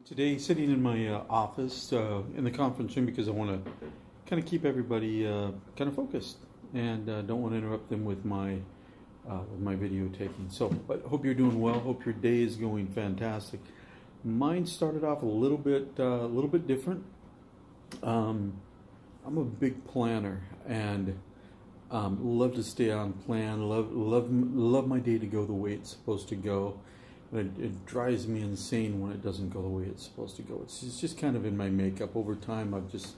Today, sitting in my office in the conference room because I want to kind of keep everybody kind of focused and don't want to interrupt them with my video taking. So, but hope you're doing well. Hope your day is going fantastic. Mine started off a little bit different. I'm a big planner and love to stay on plan. Love my day to go the way it's supposed to go. It drives me insane when it doesn't go the way it's supposed to go. It's just kind of in my makeup. Over time, I've just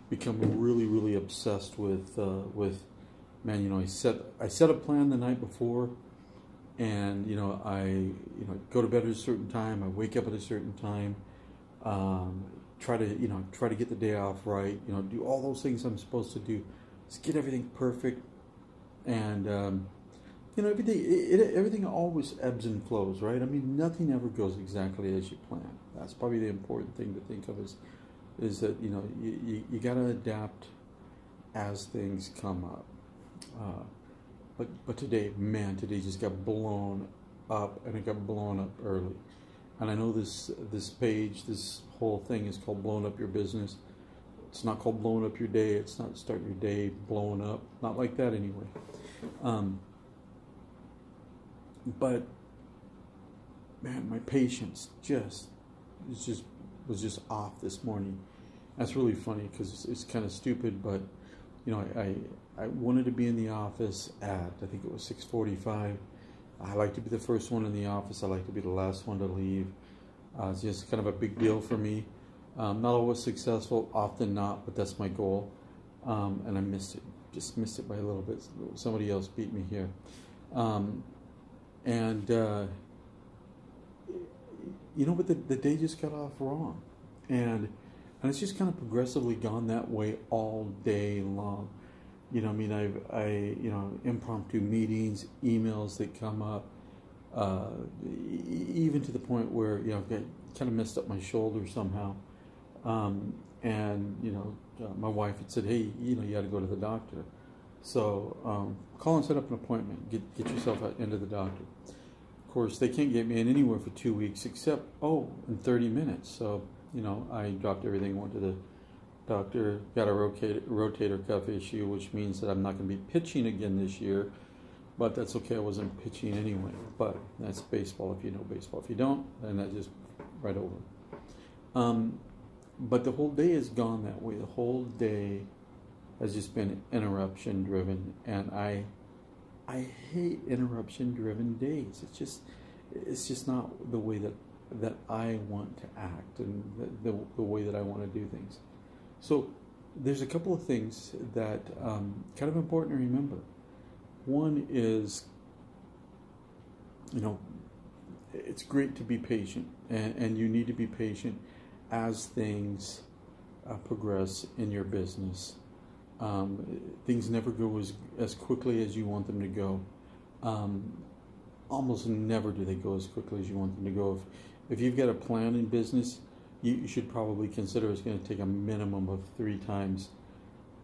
become really obsessed with man. You know, I set a plan the night before, and I go to bed at a certain time. I wake up at a certain time. Try to get the day off right. Do all those things I'm supposed to do. Just get everything perfect, and everything always ebbs and flows, right? I mean, nothing ever goes exactly as you plan. That's probably the important thing to think of is that you got to adapt as things come up. But today just got blown up, and it got blown up early. And I know this page, this whole thing is called Blowing Up Your Business. It's not called Blowing Up Your Day. It's not starting your day blowing up. Not like that anyway. But man, my patience was just off this morning. That's really funny because it's kind of stupid, but I wanted to be in the office at, I think it was 6:45. I like to be the first one in the office. I like to be the last one to leave. It's just kind of a big deal for me. Not always successful, often not, but that's my goal. And I missed it. Just missed it by a little bit. Somebody else beat me here. But the day just got off wrong, and it's just kind of progressively gone that way all day long. Impromptu meetings, emails that come up, even to the point where I've got kind of messed up my shoulder somehow, my wife had said, hey, you got to go to the doctor. So call and set up an appointment. Get yourself out into the doctor. Of course, they can't get me in anywhere for 2 weeks except in 30 minutes. So I dropped everything, went to the doctor, got a rotator cuff issue, which means that I'm not going to be pitching again this year. But that's okay. I wasn't pitching anyway. But that's baseball if you know baseball. If you don't, then that's just right over. But the whole day has gone that way. The whole day has just been interruption driven, and I hate interruption driven days. It's just not the way that I want to act and the way that I want to do things. So there's a couple of things that kind of important to remember. One is, it's great to be patient, and you need to be patient as things progress in your business. Things never go as quickly as you want them to go. Almost never do they go as quickly as you want them to go. If you've got a plan in business, you should probably consider it's going to take a minimum of 3 times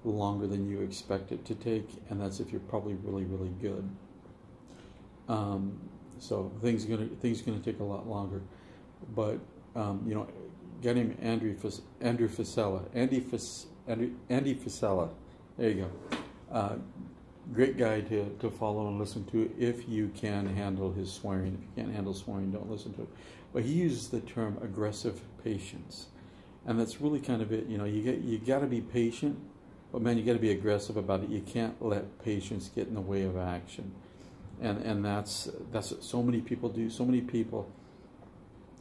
longer than you expect it to take, and that's if you're probably really good. So things are going to take a lot longer. But a guy named Andy Frisella. There you go. Great guy to follow and listen to if you can handle his swearing. If you can't handle swearing, don't listen to it. But he uses the term aggressive patience, and that's really kind of it. You got to be patient, but man, you got to be aggressive about it. You can't let patience get in the way of action, and that's what so many people do. So many people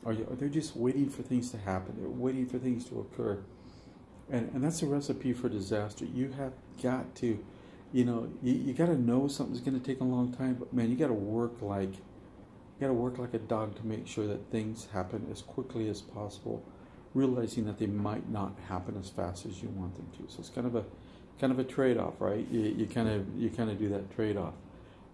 they're just waiting for things to happen. They're waiting for things to occur. And that's a recipe for disaster. You have got to, you got to know something's going to take a long time, but man, you got to work like a dog to make sure that things happen as quickly as possible, realizing that they might not happen as fast as you want them to. So it's kind of a trade-off, right? You kind of do that trade-off.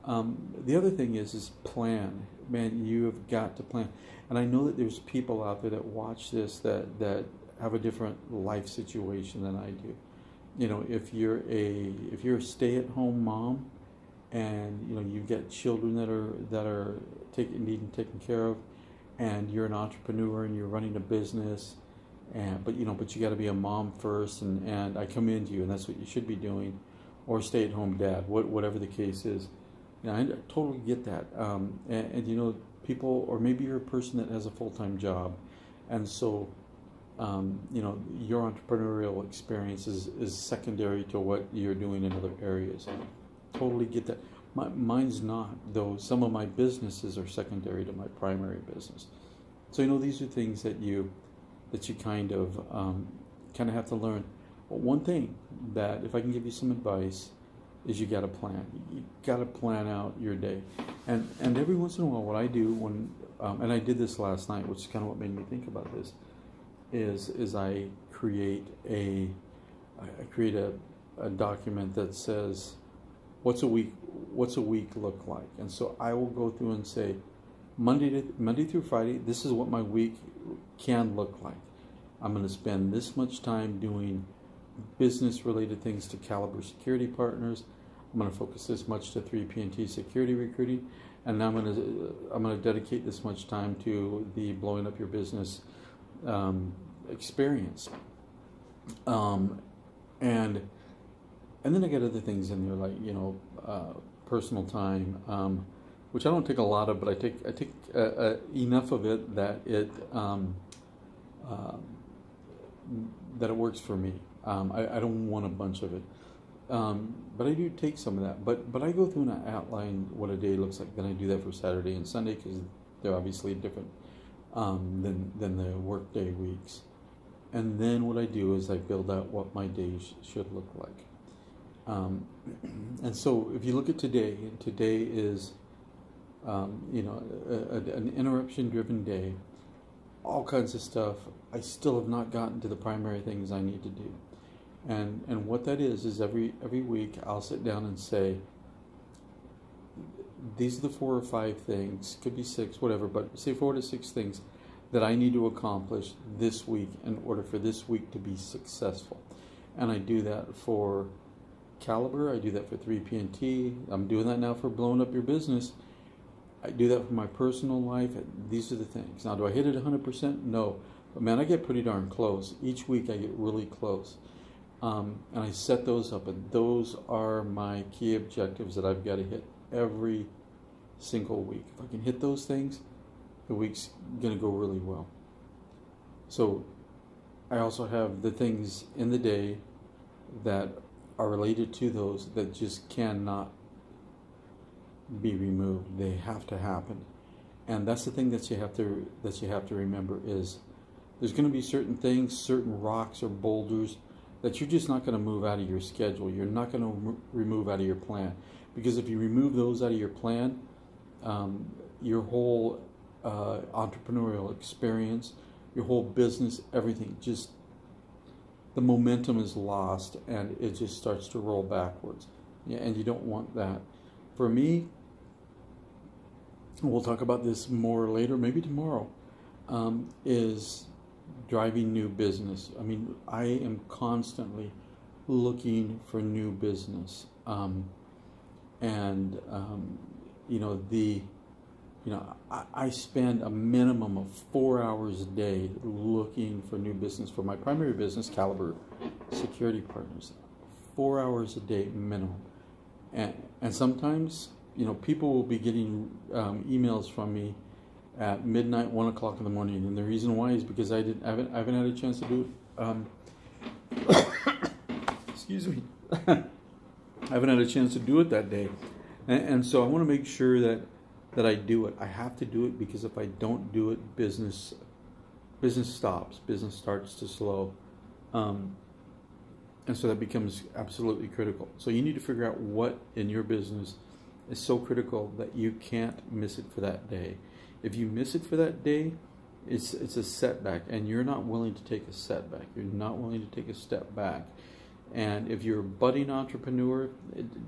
The other thing is plan. Man, you have got to plan. And I know that there's people out there that watch this that have a different life situation than I do. If you're a stay-at-home mom, and you've got children that are needing taken care of, and you're an entrepreneur and you're running a business, but you got to be a mom first, and I commend you, and that's what you should be doing, or stay-at-home dad, whatever the case is. I totally get that, and people, or maybe you're a person that has a full-time job, and so your entrepreneurial experience is secondary to what you're doing in other areas. Totally get that. Mine's not, though. Some of my businesses are secondary to my primary business. So these are things that you kind of have to learn. But one thing that, if I can give you some advice, is you got to plan. You got to plan out your day. And every once in a while, what I do when and I did this last night, which is kind of what made me think about this, is I create a document that says what's a week look like. And so I will go through and say Monday through Friday, this is what my week can look like. I'm going to spend this much time doing business related things to Caliber security partners. I'm going to focus this much to 3PNT security recruiting, and I'm going to dedicate this much time to the blowing up your business experience. And then I get other things in there like personal time, which I don't take a lot of, but I take enough of it that it works for me. I don't want a bunch of it, but I do take some of that. But I go through and I outline what a day looks like. Then I do that for Saturday and Sunday because they're obviously different than the workday weeks. And then what I do is I build out what my days should look like. And so if you look at today, and today is an interruption-driven day, all kinds of stuff. I still have not gotten to the primary things I need to do. And what that is every week I'll sit down and say, these are the 4 or 5 things, could be 6, whatever, but say 4 to 6 things that I need to accomplish this week in order for this week to be successful. And I do that for Caliber, I do that for 3PNT, I'm doing that now for blowing up your business. I do that for my personal life. These are the things. Now, do I hit it 100%? No. But man, I get pretty darn close. Each week I get really close. And I set those up, and those are my key objectives that I've got to hit every single week. If I can hit those things, the week's going to go really well. So I also have the things in the day that are related to those that just cannot be removed. They have to happen. And that's the thing that you have to remember is there's going to be certain things, certain rocks or boulders that you're just not going to move out of your schedule. You're not going to remove out of your plan. Because if you remove those out of your plan, your whole entrepreneurial experience, your whole business, everything, just the momentum is lost and it just starts to roll backwards. Yeah, and you don't want that. For me, we'll talk about this more later, maybe tomorrow, is driving new business. I mean, I am constantly looking for new business. I spend a minimum of 4 hours a day looking for new business for my primary business, Caliber Security Partners. 4 hours a day minimum. And sometimes, people will be getting emails from me at midnight, 1 o'clock in the morning, and the reason why is because I haven't had a chance to do it. Excuse me. I haven't had a chance to do it that day, and so I want to make sure that I do it. I have to do it because if I don't do it, business stops. Business starts to slow, and so that becomes absolutely critical. So you need to figure out what in your business is so critical that you can't miss it for that day. If you miss it for that day, it's a setback, and you're not willing to take a setback. You're not willing to take a step back. And if you're a budding entrepreneur,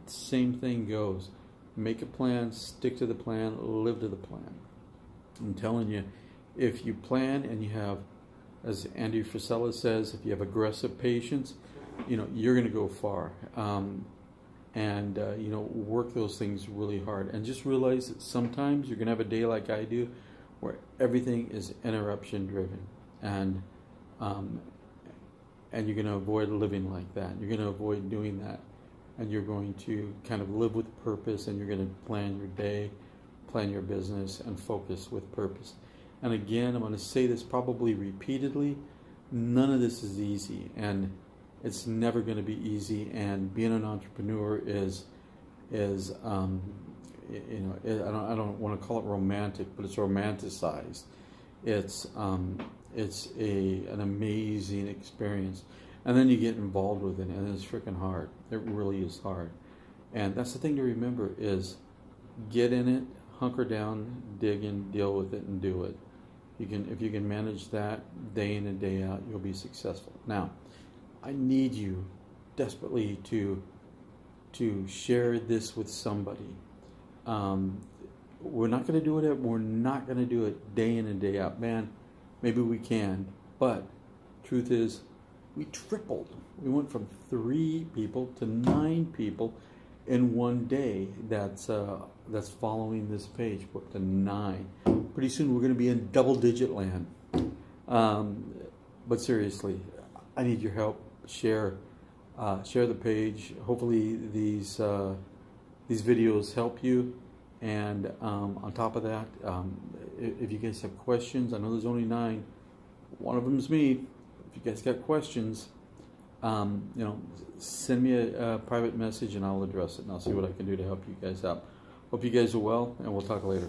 same thing goes. Make a plan, stick to the plan, live to the plan. I'm telling you, if you plan and you have, as Andy Frisella says, if you have aggressive patience, you're going to go far. Work those things really hard. And just realize that sometimes you're going to have a day like I do where everything is interruption driven, and you're going to avoid living like that. You're going to avoid doing that, and you're going to kind of live with purpose, and you're going to plan your day, plan your business, and focus with purpose. And again, I'm going to say this probably repeatedly, none of this is easy, and it's never going to be easy. And being an entrepreneur is I don't want to call it romantic, but it's romanticized. It's an amazing experience, and then you get involved with it, and it's freaking hard. It really is hard, and that's the thing to remember: is get in it, hunker down, dig in, deal with it, and do it. If you can manage that day in and day out, you'll be successful. Now, I need you desperately to share this with somebody. We're not going to do it. We're not going to do it day in and day out. Man, maybe we can, but truth is, we tripled. We went from 3 people to 9 people in one day. That's following this page. We're up to 9. Pretty soon we're going to be in double-digit land. But seriously, I need your help. Share the page. Hopefully these videos help you. And on top of that, if you guys have questions, I know there's only 9. One of them's me. If you guys got questions, send me a private message and I'll address it, and I'll see what I can do to help you guys out. Hope you guys are well, and we'll talk later.